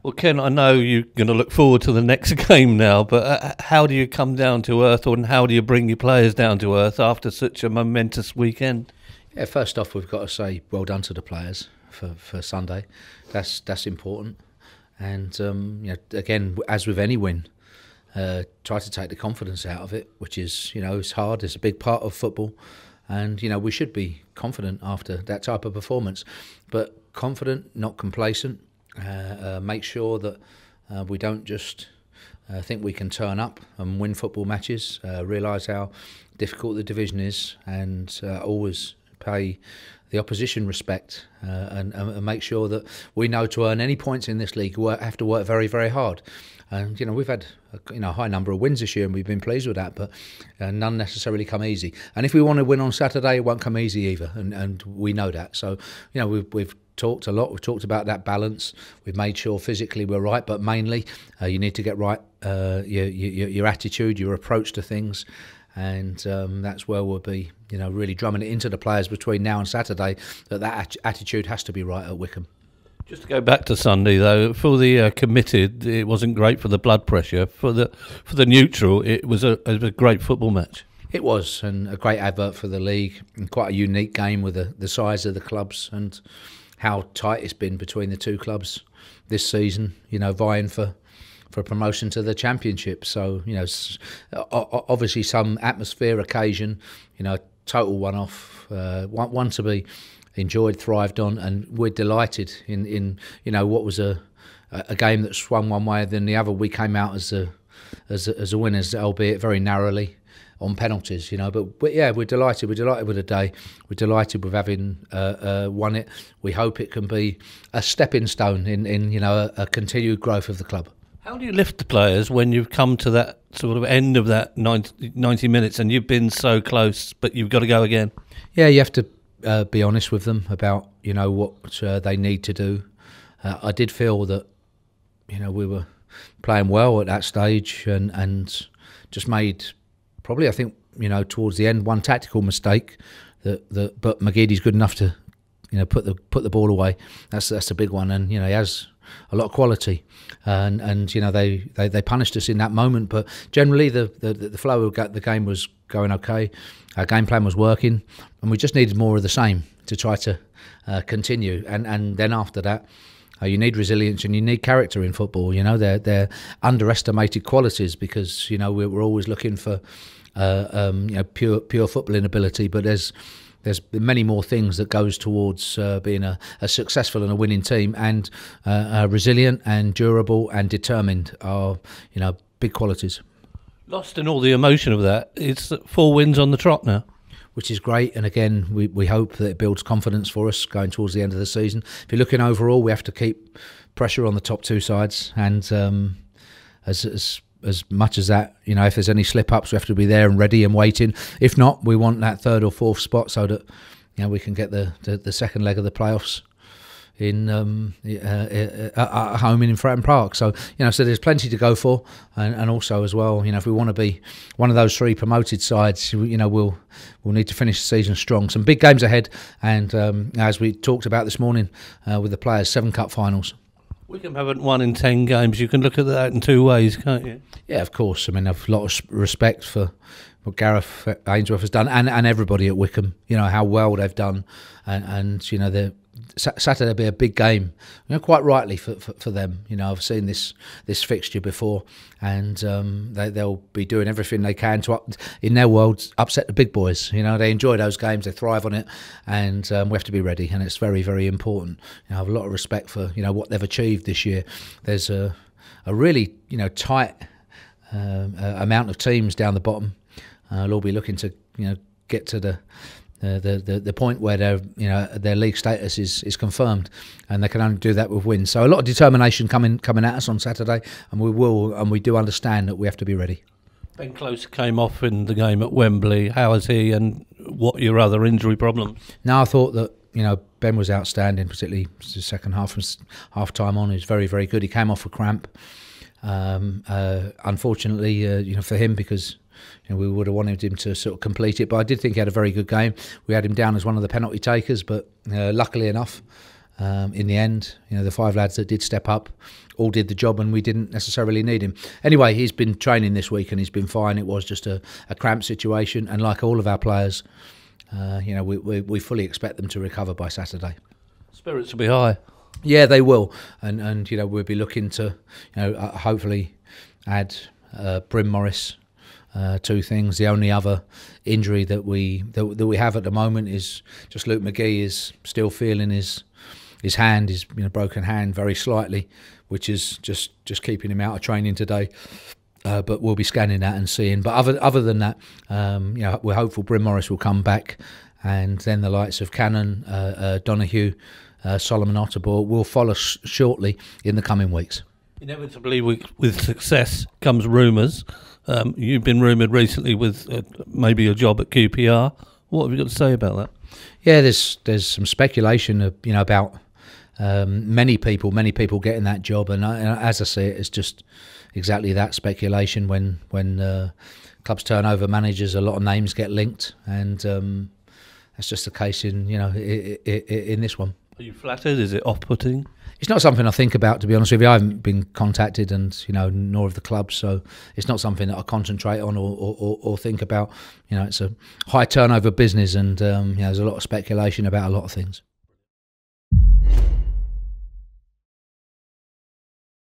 Well, Ken, I know you're going to look forward to the next game now, but how do you come down to earth, and how do you bring your players down to earth after such a momentous weekend? Yeah, first off, we've got to say well done to the players for Sunday. That's important. And again, as with any win, try to take the confidence out of it, which is, it's hard. It's a big part of football, and we should be confident after that type of performance, but confident, not complacent. Make sure that we don't just think we can turn up and win football matches. Realise how difficult the division is, and always pay the opposition respect, and make sure that we know to earn any points in this league, we have to work very, very hard. And we've had a high number of wins this year, and we've been pleased with that, but none necessarily come easy. And if we want to win on Saturday, it won't come easy either, and we know that. So we've talked a lot. We've talked about that balance. We've made sure physically we're right, but mainly you need to get right your attitude, your approach to things. And that's where we'll be, really drumming it into the players between now and Saturday, that attitude has to be right at Wycombe. Just to go back to Sunday, though, for the committed, it wasn't great for the blood pressure. For the neutral, it was a great football match. It was, and a great advert for the league, and quite a unique game with the size of the clubs and how tight it's been between the two clubs this season, vying for promotion to the championship. So, obviously some atmosphere, occasion, total one-off, one to be enjoyed, thrived on, and we're delighted in what was a game that swung one way than the other. We came out as a winners, albeit very narrowly on penalties, But yeah, we're delighted. We're delighted with the day. We're delighted with having won it. We hope it can be a stepping stone in a continued growth of the club. How do you lift the players when you've come to that sort of end of that 90 minutes and you've been so close, but you've got to go again? Yeah, you have to be honest with them about what they need to do. I did feel that we were playing well at that stage, and just made probably, I think, towards the end, one tactical mistake but McGeady's good enough to put the ball away. That's a big one, and he has a lot of quality, and they punished us in that moment. But generally, the flow of the game was going okay. Our game plan was working, and we just needed more of the same to try to continue. And then after that, you need resilience and you need character in football. They're underestimated qualities, because we're always looking for pure footballing ability, but there's many more things that goes towards being a successful and a winning team, and resilient and durable and determined are big qualities. Lost in all the emotion of that, it's 4 wins on the trot now, which is great. And again, we hope that it builds confidence for us going towards the end of the season. If you're looking overall, we have to keep pressure on the top two sides, and as much as that, if there's any slip-ups, we have to be there and ready and waiting. If not, we want that 3rd or 4th spot so that we can get the second leg of the playoffs in at home in Fratton Park. So so there's plenty to go for, and also as well, if we want to be one of those 3 promoted sides, we'll need to finish the season strong. Some big games ahead, and as we talked about this morning with the players, 7 cup finals. Wycombe haven't won in 10 games. You can look at that in 2 ways, can't you? Yeah, of course. I mean, I've a lot of respect for what Gareth Ainsworth has done, and everybody at Wycombe. How well they've done, and Saturday will be a big game. Quite rightly for them. I've seen this fixture before, and they'll be doing everything they can to, in their world, upset the big boys. They enjoy those games, they thrive on it, and we have to be ready. And it's very, very important. I have a lot of respect for what they've achieved this year. There's a really tight amount of teams down the bottom. They'll all be looking to get to the point where their league status is confirmed, and they can only do that with wins. So a lot of determination coming at us on Saturday, and we do understand that we have to be ready. Ben Close came off in the game at Wembley. How is he, and what are your other injury problems? No, I thought that Ben was outstanding, particularly the second half time on. He was very, very good. He came off a cramp. Unfortunately, for him, because we would have wanted him to sort of complete it, but I did think he had a very good game. We had him down as one of the penalty takers, but luckily enough, in the end, the 5 lads that did step up all did the job, and we didn't necessarily need him. Anyway, he's been training this week and he's been fine. It was just a cramped situation, and like all of our players, we fully expect them to recover by Saturday. Spirits will be high. Yeah, they will, and we'll be looking to hopefully add Bryn Morris. 2 things. The only other injury that we have at the moment is just Luke McGee is still feeling his hand, his broken hand, very slightly, which is just keeping him out of training today. But we'll be scanning that and seeing. But other than that, we're hopeful Bryn Morris will come back, and then the likes of Cannon, Donahue, Solomon Otterbourne will follow shortly in the coming weeks. Inevitably, with success comes rumours. You've been rumoured recently with maybe a job at QPR. What have you got to say about that? Yeah, there's some speculation about many people getting that job, and as I see it, it's just exactly that, speculation. When clubs turn over managers, a lot of names get linked, and that's just the case in this one. Are you flattered? Is it off-putting? It's not something I think about, to be honest with you. I haven't been contacted, and nor of the club, so it's not something that I concentrate on or think about. It's a high turnover business, and there's a lot of speculation about a lot of things.